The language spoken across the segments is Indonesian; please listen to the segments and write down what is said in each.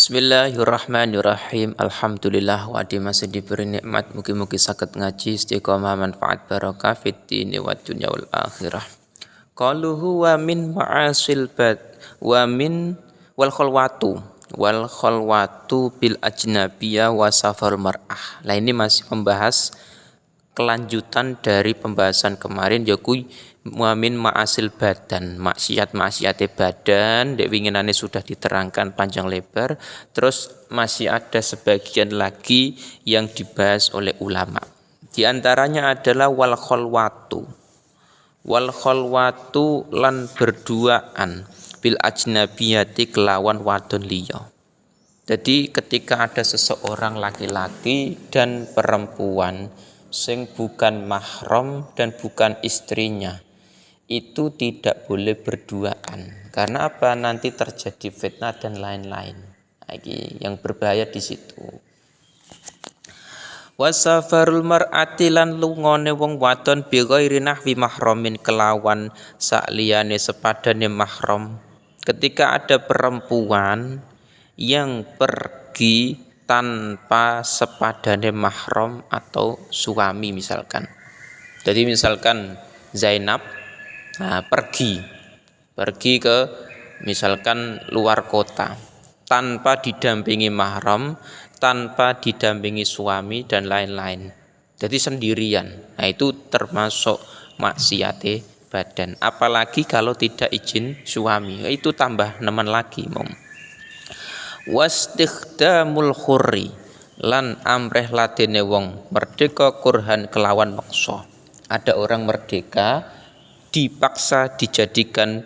Bismillahirrahmanirrahim. Alhamdulillah wa di masih diberi nikmat mugi-mugi saged ngaji istiqomah manfaat barokah fid dini wad dunya wal akhirah. Qaluhu wa min ma'asil bad wa min wal khalwatu bil ajnabiyah wa safar mar'ah. Nah ini masih membahas kelanjutan dari pembahasan kemarin yaitu muamin ma'asil badan, maksiat-maksiate badan dek winginane sudah diterangkan panjang lebar, terus masih ada sebagian lagi yang dibahas oleh ulama. Di antaranya adalah wal khalwatu lan berduaan bil ajnabiyati kelawan wadon liya. Jadi ketika ada seseorang laki-laki dan perempuan sing bukan mahram dan bukan istrinya, itu tidak boleh berduaan. Karena apa? Nanti terjadi fitnah dan lain-lain. Lagi yang berbahaya di situ. Wasafarul mar'ati lan lungone wong wadon bi ghairi nahwi mahramin kelawan sakliyane sepadane mahram. Ketika ada perempuan yang pergi tanpa sepadane mahram atau suami misalkan. Jadi misalkan Zainab pergi ke misalkan luar kota tanpa didampingi mahram, tanpa didampingi suami dan lain-lain. Jadi sendirian. Nah itu termasuk maksiate badan. Apalagi kalau tidak izin suami. Itu tambah nemen lagi, Mom. Wastikhdamul khurri lan amreh ladene wong merdeka kurhan kelawan maksa. Ada orang merdeka dipaksa dijadikan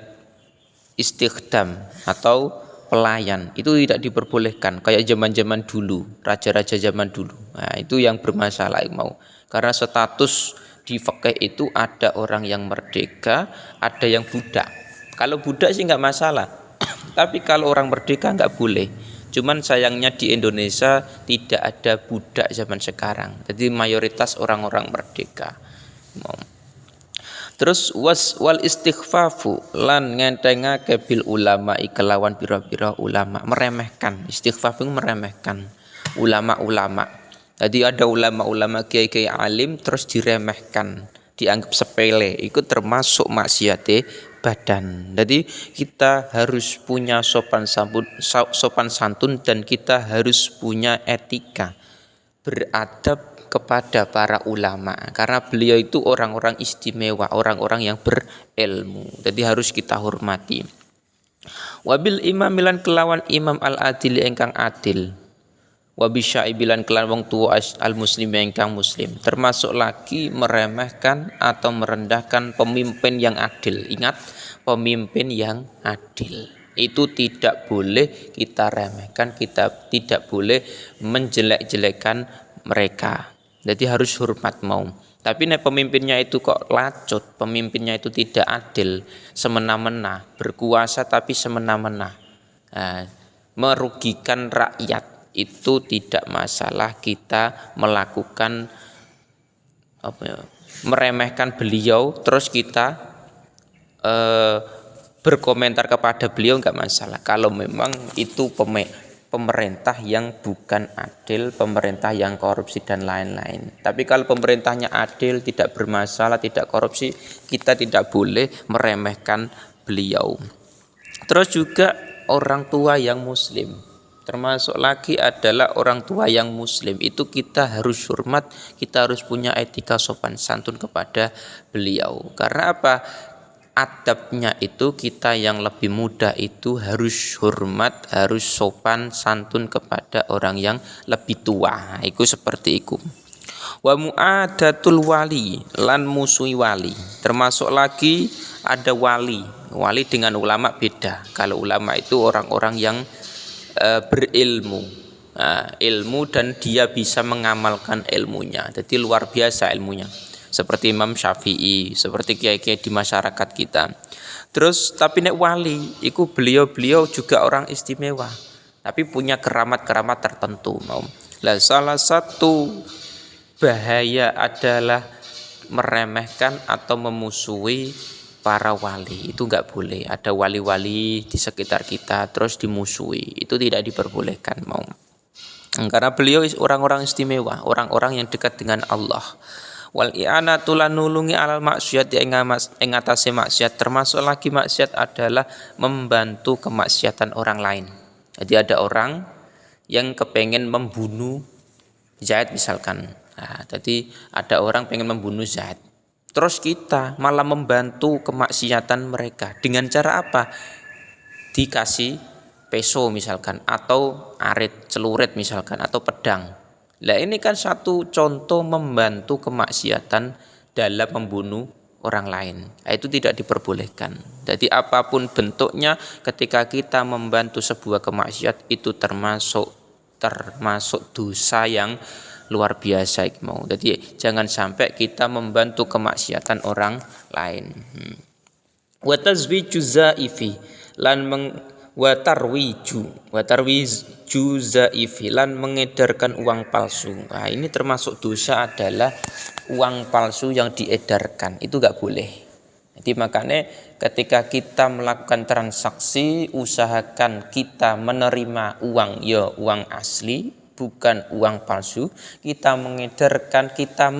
istikhdam atau pelayan, itu tidak diperbolehkan kayak zaman-zaman dulu, raja-raja zaman dulu. Nah, itu yang bermasalah mau. Karena status di fikih itu ada orang yang merdeka, ada yang budak. Kalau budak sih nggak masalah. Tapi kalau orang merdeka nggak boleh. Cuman sayangnya di Indonesia tidak ada budak zaman sekarang. Jadi mayoritas orang-orang merdeka. Terus wal istighfafu lan ngentengake bil ulama ikelawan pira-pira ulama, meremehkan. Istighfaf itu meremehkan ulama-ulama. Jadi ada ulama-ulama kiai-kiai alim terus diremehkan, dianggap sepele. Itu termasuk maksiate badan. Jadi kita harus punya sopan santun dan kita harus punya etika, beradab kepada para ulama, karena beliau itu orang-orang istimewa, orang-orang yang berilmu. Jadi harus kita hormati. Wabil imamilan kelawan imam al-adil engkang adil. Wabi syaibilan kelawan wong tua al-muslim engkang muslim. Termasuk lagi meremehkan atau merendahkan pemimpin yang adil. Ingat, pemimpin yang adil itu tidak boleh kita remehkan, kita tidak boleh menjelek-jelekan mereka. Jadi harus hormat mau. Tapi nek pemimpinnya itu kok lacut, pemimpinnya itu tidak adil, semena-mena, berkuasa tapi semena-mena, merugikan rakyat, itu tidak masalah kita melakukan meremehkan beliau, terus kita berkomentar kepada beliau nggak masalah. Kalau memang itu pemerintah yang bukan adil, pemerintah yang korupsi dan lain-lain. Tapi kalau pemerintahnya adil, tidak bermasalah, tidak korupsi, kita tidak boleh meremehkan beliau. Terus juga orang tua yang muslim, termasuk lagi adalah orang tua yang muslim, itu kita harus hormat, kita harus punya etika sopan santun kepada beliau. Karena apa? Adabnya itu kita yang lebih muda itu harus hormat, harus sopan santun kepada orang yang lebih tua. Itu seperti itu. Wa mu'adatul wali lan musuhi wali. Termasuk lagi ada wali. Wali dengan ulama beda. Kalau ulama itu orang-orang yang berilmu. Ilmu dan dia bisa mengamalkan ilmunya. Jadi luar biasa ilmunya. Seperti Imam Syafi'i, seperti kiai-kiai di masyarakat kita. Terus tapi nek wali, itu beliau juga orang istimewa, tapi punya keramat-keramat tertentu. Salah satu bahaya adalah meremehkan atau memusuhi para wali, itu nggak boleh. Ada wali-wali di sekitar kita terus dimusuhi, itu tidak diperbolehkan mau. Karena beliau orang-orang istimewa, orang-orang yang dekat dengan Allah. Wal i'anatu lan nulungi alal maksiat ing atase maksiat, termasuk lagi maksiat adalah membantu kemaksiatan orang lain. Jadi ada orang yang kepengen membunuh Zaid misalkan. Nah, jadi ada orang pengen membunuh Zaid. Terus kita malah membantu kemaksiatan mereka. Dengan cara apa? Dikasih peso misalkan, atau arit, celurit misalkan, atau pedang. Nah ini kan satu contoh membantu kemaksiatan dalam membunuh orang lain. Nah, itu tidak diperbolehkan. Jadi apapun bentuknya, ketika kita membantu sebuah kemaksiat itu termasuk dosa yang luar biasa mau. Jadi jangan sampai kita membantu kemaksiatan orang lain. Wa tazwiju zaifi lan watarwiju zaifi lan mengedarkan uang palsu. Nah, ini termasuk dosa adalah uang palsu yang diedarkan. Itu enggak boleh. Jadi makanya ketika kita melakukan transaksi, usahakan kita menerima uang ya uang asli, bukan uang palsu. Kita mengedarkan, kita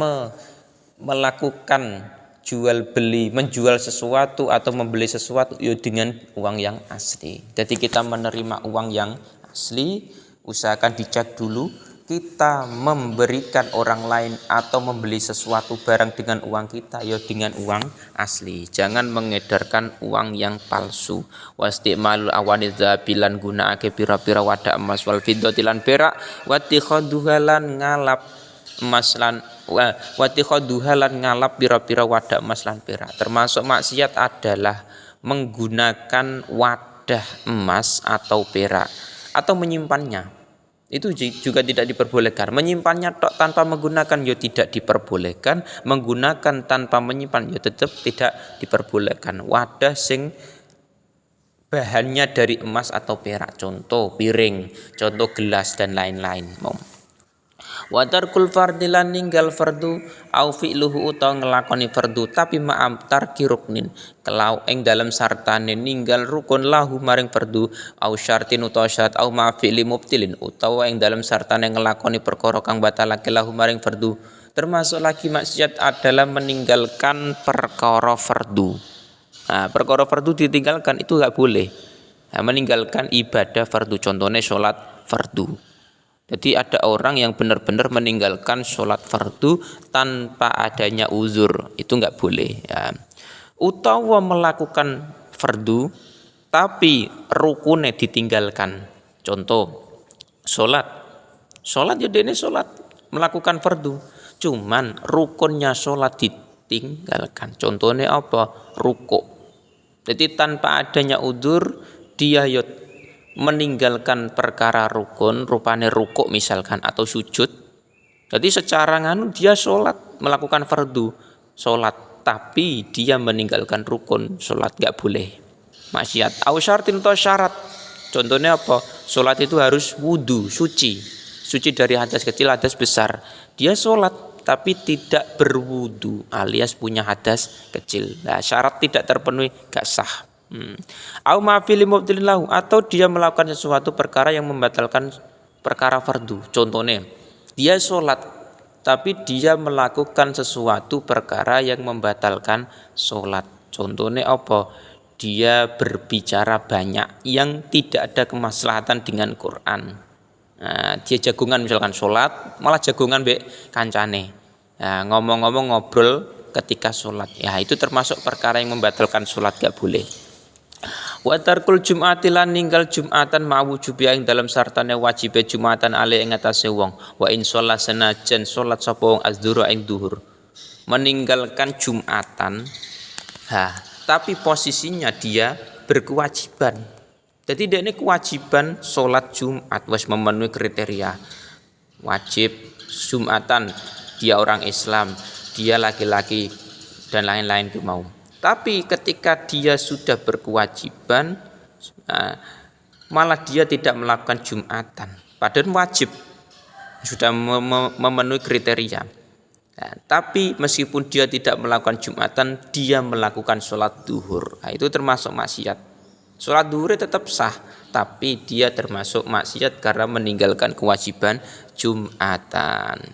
melakukan jual beli, menjual sesuatu atau membeli sesuatu ya dengan uang yang asli. Jadi kita menerima uang yang asli, usahakan dicek dulu. Kita memberikan orang lain atau membeli sesuatu barang dengan uang kita ya dengan uang asli. Jangan mengedarkan uang yang palsu. Wastimalul awanidza bilan gunakake pira-pira wadah emas wal fiddati lan perak, watikhaduhalan ngalap emas lan watikhaduhalan ngalap pira-pira wadah emas lan perak. Termasuk maksiat adalah menggunakan wadah emas atau perak atau menyimpannya. Itu juga tidak diperbolehkan. Menyimpannya tok tanpa menggunakan ya tidak diperbolehkan. Menggunakan tanpa menyimpan ya tetap tidak diperbolehkan. Wadah sing bahannya dari emas atau perak, contoh piring, contoh gelas dan lain-lain. Wa tarkul fardhi lan ninggal fardu au fi'luhu utawa nglakoni fardu tapi ma'am tarki ruknin kelau ing dalam sartane ninggal rukun lahu maring fardu au syartin utawa syarat au ma fi'li mubtilin utawa ing dalam sartane nglakoni perkara kang batalake lahu maring fardu. Termasuk lagi maksiat adalah meninggalkan perkara fardu. Nah, perkara fardu ditinggalkan itu enggak boleh. Nah, meninggalkan ibadah fardu, contohnya sholat fardu. Jadi ada orang yang benar-benar meninggalkan sholat fardu tanpa adanya uzur, itu enggak boleh. Ya. Utawa melakukan fardu tapi rukunnya ditinggalkan. Contoh, sholat ya dene sholat, melakukan fardu, cuman rukunnya sholat ditinggalkan. Contohnya apa? Rukuk. Jadi tanpa adanya uzur dia meninggalkan perkara rukun, rupane rukuk misalkan atau sujud. Jadi secara nganu dia sholat, melakukan fardu sholat, tapi dia meninggalkan rukun sholat, gak boleh. Maksiat. Au syartin atau syarat. Contohnya apa? Sholat itu harus wudu, suci dari hadas kecil, hadas besar. Dia sholat tapi tidak berwudu alias punya hadas kecil. Nah, syarat tidak terpenuhi, gak sah. Au ma'fili mubtilin lahu, atau dia melakukan sesuatu perkara yang membatalkan perkara fardu. Contohnya, dia sholat tapi dia melakukan sesuatu perkara yang membatalkan sholat. Contohnya apa? Dia berbicara banyak yang tidak ada kemaslahatan dengan Quran. Nah, dia jagungan misalkan sholat, malah jagungan mbek kancane. Nah, ngomong-ngomong ngobrol ketika sholat. Ya itu termasuk perkara yang membatalkan sholat, gak boleh. Wa tarkul jum'ati lan ninggal jum'atan ma'wujubi ing dalam sartane wajibe jum'atan ale ing atase wong wa in sholat senajan sholat sapa wong azdzura ing duhur. Meninggalkan jum'atan tapi posisinya dia berkewajiban. Jadi dia ini kewajiban sholat Jumat wis memenuhi kriteria wajib Jumatan, dia orang Islam, dia laki-laki dan lain-lain itu mau. Tapi ketika dia sudah berkewajiban, malah dia tidak melakukan Jumatan, padahal wajib, sudah memenuhi kriteria. Nah, tapi meskipun dia tidak melakukan Jumatan, dia melakukan sholat duhur. Nah, itu termasuk maksiat. Sholat duhurnya tetap sah, tapi dia termasuk maksiat karena meninggalkan kewajiban Jumatan.